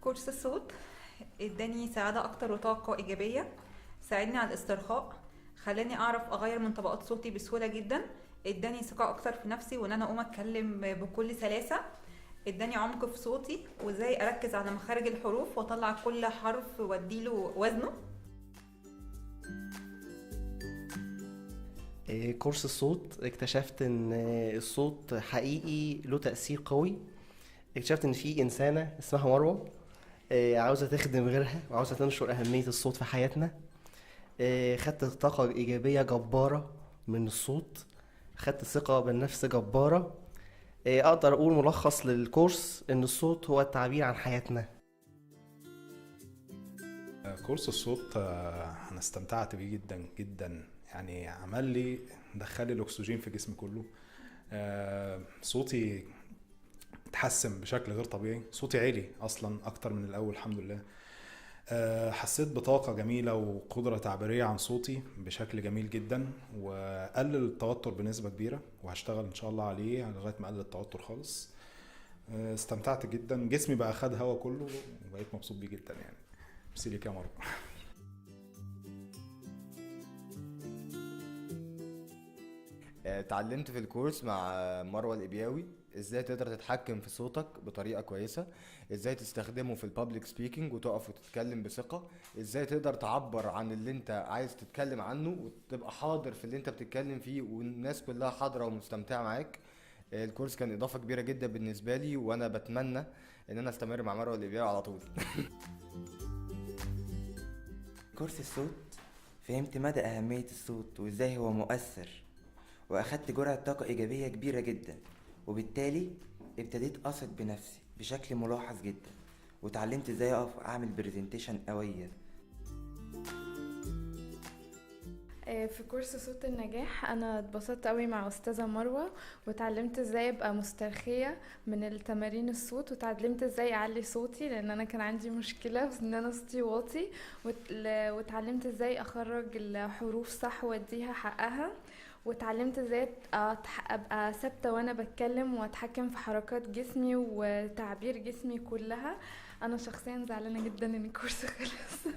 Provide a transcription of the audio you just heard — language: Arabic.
كورس الصوت اداني سعادة اكتر وطاقة ايجابية. ساعدني على الاسترخاء، خلاني اعرف اغير من طبقات صوتي بسهولة جدا. اداني ثقة اكتر في نفسي وان انا اقوم اتكلم بكل سلاسة. اداني عمق في صوتي وازاي اركز على مخارج الحروف واطلع كل حرف واديله وزنه. كورس الصوت اكتشفت ان الصوت حقيقي له تأثير قوي. اكتشفت ان في انسانة اسمها مروة، عاوزة تخدم غيرها وعاوزة تنشر أهمية الصوت في حياتنا. خدت طاقة إيجابية جبارة من الصوت، خدت ثقة بالنفس جبارة. أقدر أقول ملخص للكورس إن الصوت هو التعبير عن حياتنا. كورس الصوت انا استمتعت بيه جدا جدا. يعني عمل لي دخل لي الاكسجين في جسمي كله. صوتي اتحسن بشكل غير طبيعي، صوتي عالي اصلا اكتر من الاول الحمد لله. حسيت بطاقة جميلة وقدرة تعبيرية عن صوتي بشكل جميل جدا، وقلل التوتر بنسبة كبيرة، وهشتغل ان شاء الله عليه لغاية ما اقلل التوتر خالص. استمتعت جدا، جسمي بقى خد هوا كله وبقيت مبسوط بيه جدا يعني. ميرسي ليك يا مروة. اتعلمت في الكورس مع مروة الإبياوي ازاي تقدر تتحكم في صوتك بطريقة كويسة، ازاي تستخدمه في البابليك سبيكينج وتقف وتتكلم بثقة، ازاي تقدر تعبر عن اللي انت عايز تتكلم عنه وتبقى حاضر في اللي انت بتتكلم فيه والناس كلها حاضرة ومستمتعة معاك. الكورس كان إضافة كبيرة جدا بالنسبة لي، وأنا بتمنى إن أنا أستمر مع مروة الإبياوي على طول. كورس الصوت فهمت مدى أهمية الصوت وإزاي هو مؤثر، وأخدت جرعة طاقة إيجابية كبيرة جدا، وبالتالي ابتديت أثق بنفسي بشكل ملاحظ جدا، وتعلمت إزاي أقف أعمل برزنتيشن قوية. في كورس صوت النجاح انا اتبسطت قوي مع استاذة مروة، وتعلمت ازاي ابقى مسترخية من التمارين الصوت، وتعلمت ازاي اعلي صوتي لان انا كان عندي مشكلة في ان انا صوتي واطي، وتعلمت ازاي اخرج الحروف صح واديها حقها، وتعلمت ازاي ابقى ثابتة وانا بتكلم واتحكم في حركات جسمي وتعبير جسمي كلها. انا شخصيا زعلانة جدا ان الكورس خلص.